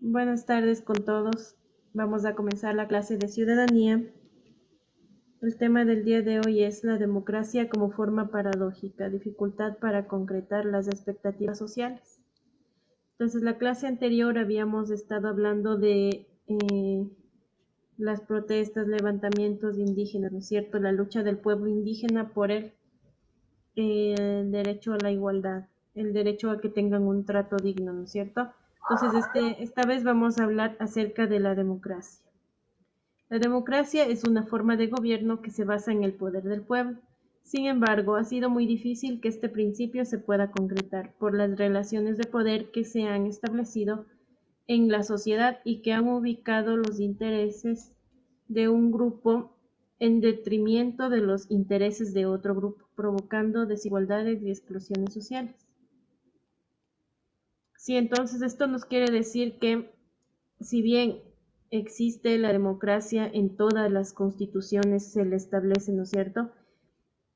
Buenas tardes con todos. Vamos a comenzar la clase de ciudadanía. El tema del día de hoy es la democracia como forma paradójica, dificultad para concretar las expectativas sociales. Entonces, la clase anterior habíamos estado hablando de las protestas, levantamientos indígenas, ¿no es cierto? La lucha del pueblo indígena por el derecho a la igualdad, el derecho a que tengan un trato digno, ¿no es cierto? Entonces, esta vez vamos a hablar acerca de la democracia. La democracia es una forma de gobierno que se basa en el poder del pueblo. Sin embargo, ha sido muy difícil que este principio se pueda concretar por las relaciones de poder que se han establecido en la sociedad y que han ubicado los intereses de un grupo en detrimento de los intereses de otro grupo, provocando desigualdades y exclusiones sociales. Sí, entonces esto nos quiere decir que si bien existe la democracia en todas las constituciones, se le establece, ¿no es cierto?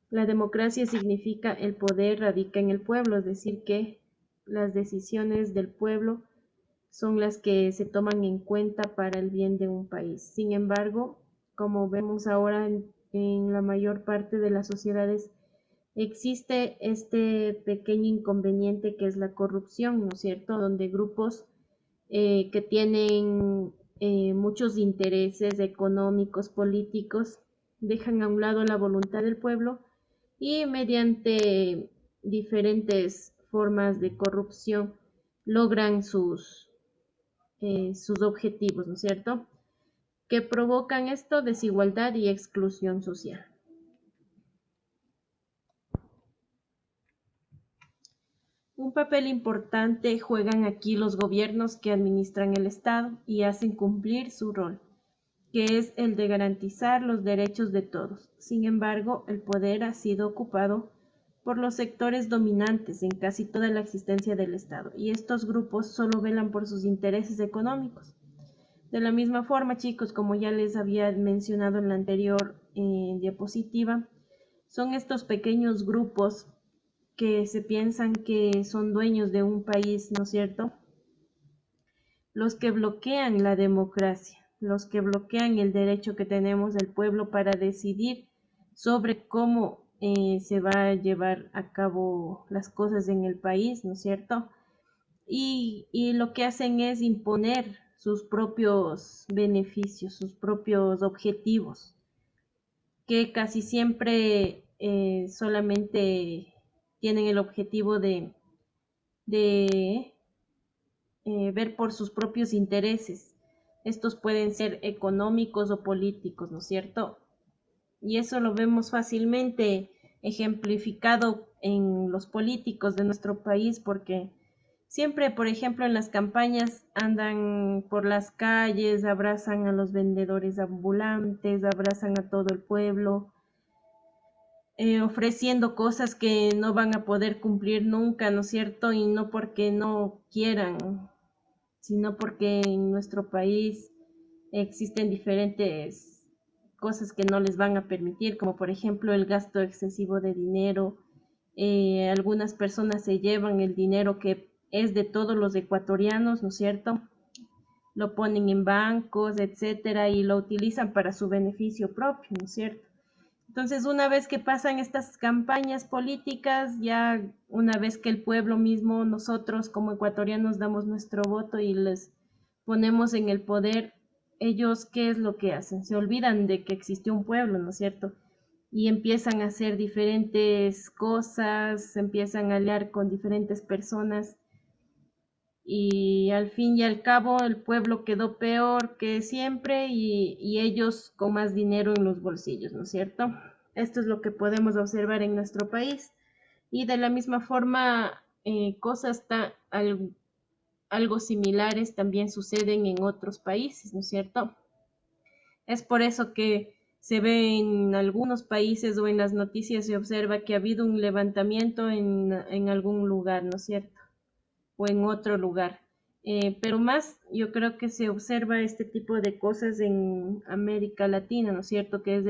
La democracia significa el poder radica en el pueblo, es decir, que las decisiones del pueblo son las que se toman en cuenta para el bien de un país. Sin embargo, como vemos ahora en la mayor parte de las sociedades, existe este pequeño inconveniente que es la corrupción, ¿no es cierto? Donde grupos que tienen muchos intereses económicos, políticos, dejan a un lado la voluntad del pueblo y mediante diferentes formas de corrupción logran sus objetivos, ¿no es cierto? Que provocan esto, desigualdad y exclusión social. Un papel importante juegan aquí los gobiernos que administran el Estado y hacen cumplir su rol, que es el de garantizar los derechos de todos. Sin embargo, el poder ha sido ocupado por los sectores dominantes en casi toda la existencia del Estado, y estos grupos solo velan por sus intereses económicos. De la misma forma, chicos, como ya les había mencionado en la anterior diapositiva, son estos pequeños grupos que se piensan que son dueños de un país, ¿no es cierto? Los que bloquean la democracia, los que bloquean el derecho que tenemos del pueblo para decidir sobre cómo se va a llevar a cabo las cosas en el país, ¿no es cierto? Y lo que hacen es imponer sus propios beneficios, sus propios objetivos, que casi siempre solamente tienen el objetivo de ver por sus propios intereses. Estos pueden ser económicos o políticos, ¿no es cierto? Y eso lo vemos fácilmente ejemplificado en los políticos de nuestro país, porque siempre, por ejemplo, en las campañas andan por las calles, abrazan a los vendedores ambulantes, abrazan a todo el pueblo, ofreciendo cosas que no van a poder cumplir nunca, ¿no es cierto? Y no porque no quieran, sino porque en nuestro país existen diferentes cosas que no les van a permitir, como por ejemplo el gasto excesivo de dinero. Algunas personas se llevan el dinero que es de todos los ecuatorianos, ¿no es cierto? Lo ponen en bancos, etcétera, y lo utilizan para su beneficio propio, ¿no es cierto? Entonces, una vez que pasan estas campañas políticas, ya una vez que el pueblo mismo, nosotros como ecuatorianos damos nuestro voto y les ponemos en el poder, ellos, ¿qué es lo que hacen? Se olvidan de que existe un pueblo, ¿no es cierto? Y empiezan a hacer diferentes cosas, se empiezan a aliar con diferentes personas y al fin y al cabo el pueblo quedó peor que siempre y ellos con más dinero en los bolsillos, ¿no es cierto? Esto es lo que podemos observar en nuestro país y de la misma forma cosas algo similares también suceden en otros países, ¿no es cierto? Es por eso que se ve en algunos países o en las noticias se observa que ha habido un levantamiento en algún lugar, ¿no es cierto? O en otro lugar. Pero más yo creo que se observa este tipo de cosas en América Latina, ¿no es cierto? Que es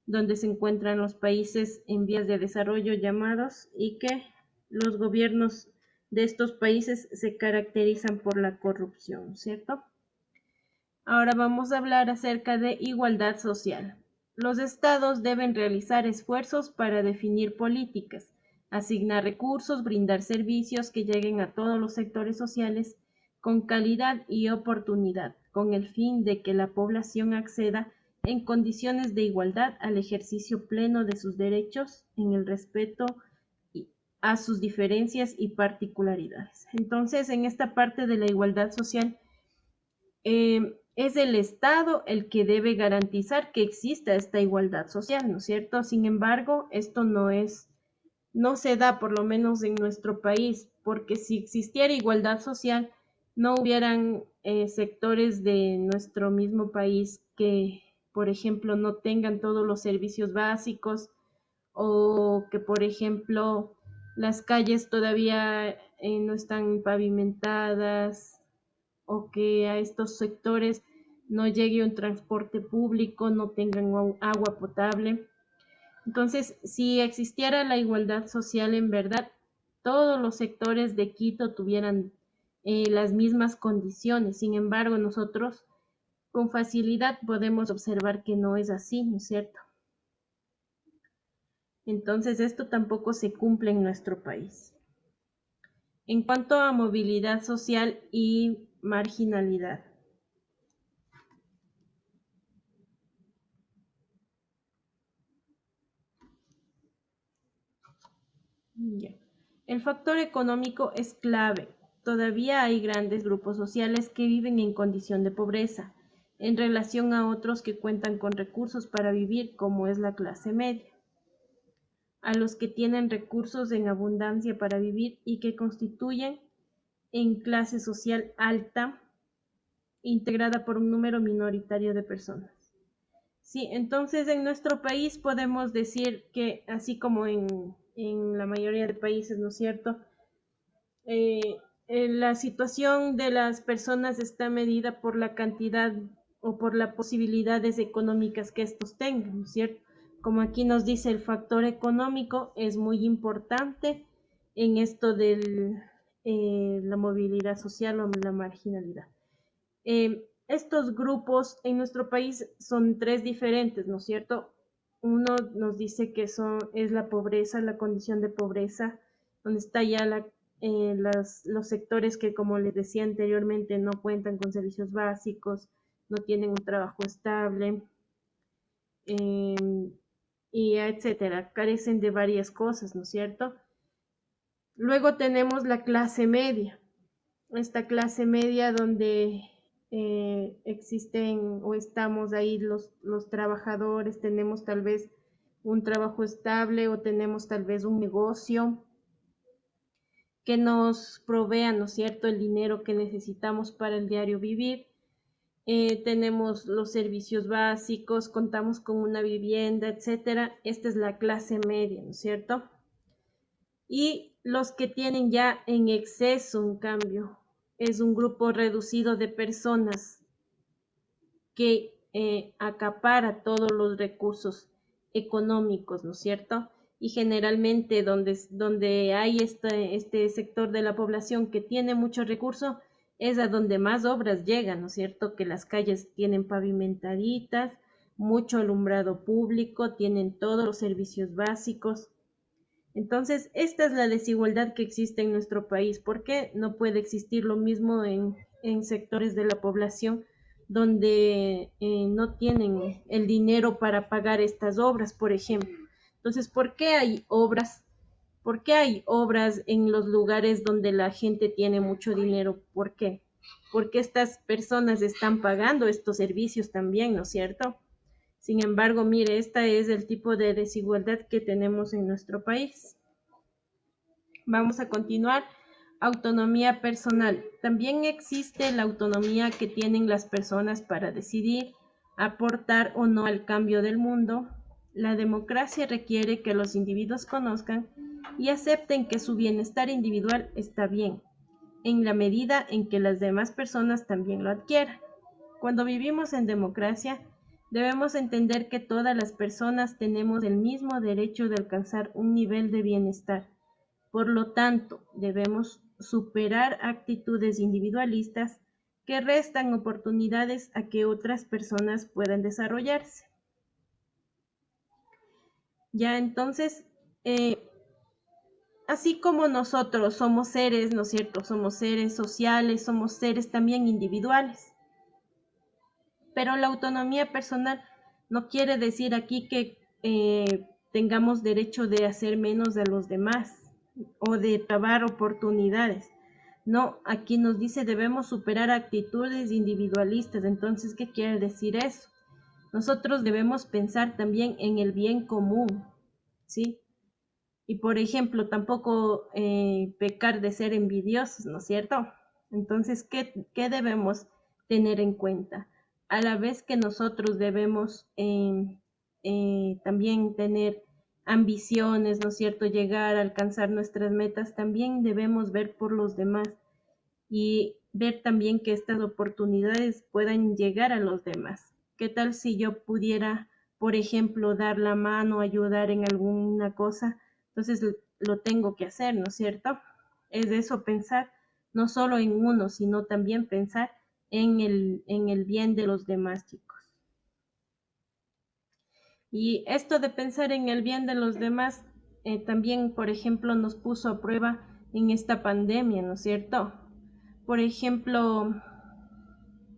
donde se encuentran los países en vías de desarrollo llamados y que los gobiernos de estos países se caracterizan por la corrupción, ¿cierto? Ahora vamos a hablar acerca de igualdad social. Los estados deben realizar esfuerzos para definir políticas, asignar recursos, brindar servicios que lleguen a todos los sectores sociales con calidad y oportunidad, con el fin de que la población acceda en condiciones de igualdad al ejercicio pleno de sus derechos en el respeto a sus diferencias y particularidades. Entonces, en esta parte de la igualdad social, es el Estado el que debe garantizar que exista esta igualdad social, ¿no es cierto? Sin embargo, esto no se da, por lo menos en nuestro país, porque si existiera igualdad social, no hubieran sectores de nuestro mismo país que, por ejemplo, no tengan todos los servicios básicos o que, por ejemplo, las calles todavía no están pavimentadas o que a estos sectores no llegue un transporte público, no tengan agua potable. Entonces, si existiera la igualdad social en verdad, todos los sectores de Quito tuvieran las mismas condiciones. Sin embargo, nosotros con facilidad podemos observar que no es así, ¿no es cierto? Entonces, esto tampoco se cumple en nuestro país. En cuanto a movilidad social y marginalidad. Ya. El factor económico es clave. Todavía hay grandes grupos sociales que viven en condición de pobreza, en relación a otros que cuentan con recursos para vivir, como es la clase media. A los que tienen recursos en abundancia para vivir y que constituyen en clase social alta, integrada por un número minoritario de personas. Sí, entonces en nuestro país podemos decir que, así como en la mayoría de países, ¿no es cierto? Eh, la situación de las personas está medida por la cantidad o por las posibilidades económicas que estos tengan, ¿no es cierto? Como aquí nos dice, el factor económico es muy importante en esto de la movilidad social o la marginalidad. Estos grupos en nuestro país son tres diferentes, ¿no es cierto? Uno nos dice que es la pobreza, la condición de pobreza, donde está ya los sectores que, como les decía anteriormente, no cuentan con servicios básicos, no tienen un trabajo estable, eh, y etcétera, carecen de varias cosas, ¿no es cierto? Luego tenemos la clase media, esta clase media donde existen o estamos ahí los trabajadores, tenemos tal vez un trabajo estable o tenemos tal vez un negocio que nos provea, ¿no es cierto?, el dinero que necesitamos para el diario vivir. Tenemos los servicios básicos, contamos con una vivienda, etcétera. Esta es la clase media, ¿no es cierto? Y los que tienen ya en exceso, en cambio, es un grupo reducido de personas que acapara todos los recursos económicos, ¿no es cierto? Y generalmente donde hay este sector de la población que tiene mucho recurso, es a donde más obras llegan, ¿no es cierto? Que las calles tienen pavimentaditas, mucho alumbrado público, tienen todos los servicios básicos. Entonces, esta es la desigualdad que existe en nuestro país. ¿Por qué no puede existir lo mismo en sectores de la población donde no tienen el dinero para pagar estas obras, por ejemplo? Entonces, ¿por qué hay obras? ¿Por qué hay obras en los lugares donde la gente tiene mucho dinero? ¿Por qué? Porque estas personas están pagando estos servicios también, ¿no es cierto? Sin embargo, mire, este es el tipo de desigualdad que tenemos en nuestro país. Vamos a continuar. Autonomía personal. También existe la autonomía que tienen las personas para decidir, aportar o no al cambio del mundo. La democracia requiere que los individuos conozcan y acepten que su bienestar individual está bien, en la medida en que las demás personas también lo adquieran. Cuando vivimos en democracia, debemos entender que todas las personas tenemos el mismo derecho de alcanzar un nivel de bienestar. Por lo tanto, debemos superar actitudes individualistas que restan oportunidades a que otras personas puedan desarrollarse. Ya entonces, así como nosotros somos seres, ¿no es cierto? Somos seres sociales, somos seres también individuales. Pero la autonomía personal no quiere decir aquí que tengamos derecho de hacer menos de los demás o de trabar oportunidades. No, aquí nos dice debemos superar actitudes individualistas. Entonces, ¿qué quiere decir eso? Nosotros debemos pensar también en el bien común, ¿sí? Y por ejemplo, tampoco pecar de ser envidiosos, ¿no es cierto? Entonces, ¿qué debemos tener en cuenta? A la vez que nosotros debemos también tener ambiciones, ¿no es cierto? Llegar a alcanzar nuestras metas, también debemos ver por los demás y ver también que estas oportunidades puedan llegar a los demás. ¿Qué tal si yo pudiera, por ejemplo, dar la mano, ayudar en alguna cosa? Entonces lo tengo que hacer, ¿no es cierto? Es eso pensar no solo en uno, sino también pensar en el bien de los demás, chicos. Y esto de pensar en el bien de los demás también, por ejemplo, nos puso a prueba en esta pandemia, ¿no es cierto? Por ejemplo,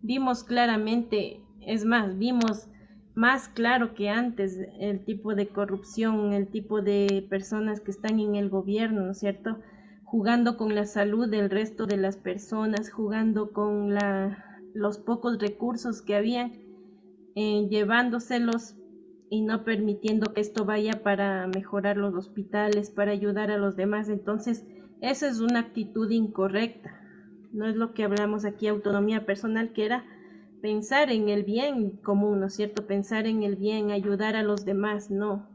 vimos claramente, es más, vimos más claro que antes el tipo de corrupción, el tipo de personas que están en el gobierno, ¿no es cierto? Jugando con la salud del resto de las personas, jugando con los pocos recursos que habían, llevándoselos y no permitiendo que esto vaya para mejorar los hospitales, para ayudar a los demás. Entonces, esa es una actitud incorrecta. No es lo que hablamos aquí, autonomía personal, que era pensar en el bien común, ¿no es cierto? Pensar en el bien, ayudar a los demás, no.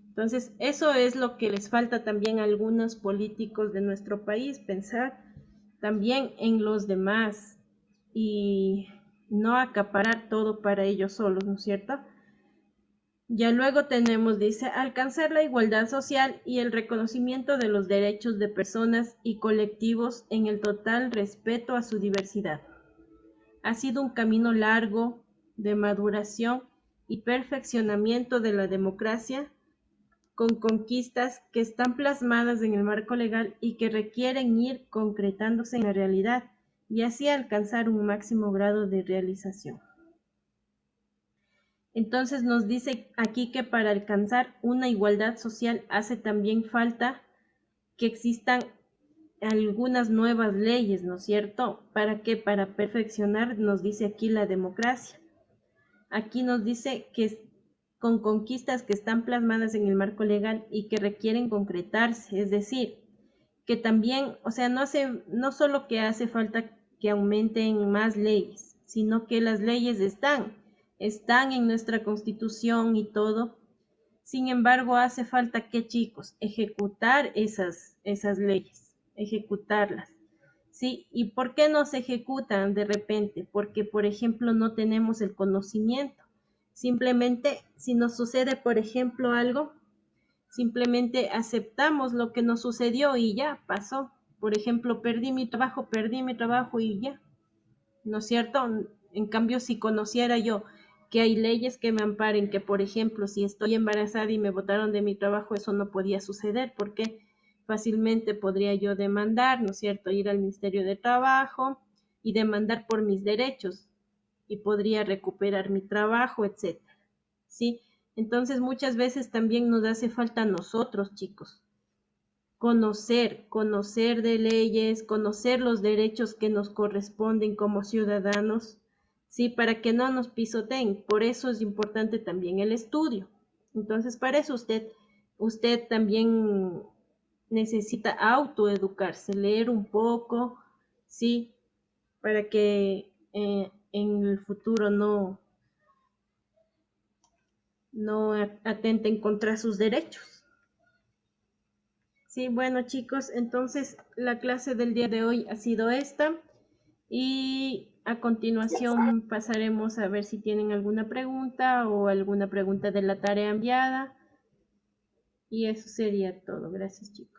Entonces, eso es lo que les falta también a algunos políticos de nuestro país, pensar también en los demás y no acaparar todo para ellos solos, ¿no es cierto? Ya luego tenemos, dice, alcanzar la igualdad social y el reconocimiento de los derechos de personas y colectivos en el total respeto a su diversidad. Ha sido un camino largo de maduración y perfeccionamiento de la democracia, con conquistas que están plasmadas en el marco legal y que requieren ir concretándose en la realidad y así alcanzar un máximo grado de realización. Entonces nos dice aquí que para alcanzar una igualdad social hace también falta que existan algunas nuevas leyes, ¿no es cierto? ¿Para qué? Para perfeccionar, nos dice aquí la democracia. Aquí nos dice que con conquistas que están plasmadas en el marco legal y que requieren concretarse, es decir, que también, o sea, no solo que hace falta que aumenten más leyes, sino que las leyes están en nuestra Constitución y todo. Sin embargo, hace falta que, chicos, ejecutar esas leyes, ejecutarlas. ¿Sí? ¿Y por qué no se ejecutan de repente? Porque, por ejemplo, no tenemos el conocimiento. Simplemente, si nos sucede, por ejemplo, algo, simplemente aceptamos lo que nos sucedió y ya pasó. Por ejemplo, perdí mi trabajo y ya. ¿No es cierto? En cambio, si conociera yo que hay leyes que me amparen, que por ejemplo, si estoy embarazada y me botaron de mi trabajo, eso no podía suceder, porque fácilmente podría yo demandar, ¿no es cierto?, ir al Ministerio de Trabajo y demandar por mis derechos y podría recuperar mi trabajo, etcétera. ¿Sí? Entonces, muchas veces también nos hace falta a nosotros, chicos, conocer de leyes, conocer los derechos que nos corresponden como ciudadanos, ¿sí? Para que no nos pisoteen. Por eso es importante también el estudio. Entonces, para eso usted también necesita autoeducarse, leer un poco, ¿sí? Para que en el futuro no atenten contra sus derechos. Sí, bueno chicos, entonces la clase del día de hoy ha sido esta y a continuación pasaremos a ver si tienen alguna pregunta o alguna pregunta de la tarea enviada y eso sería todo. Gracias chicos.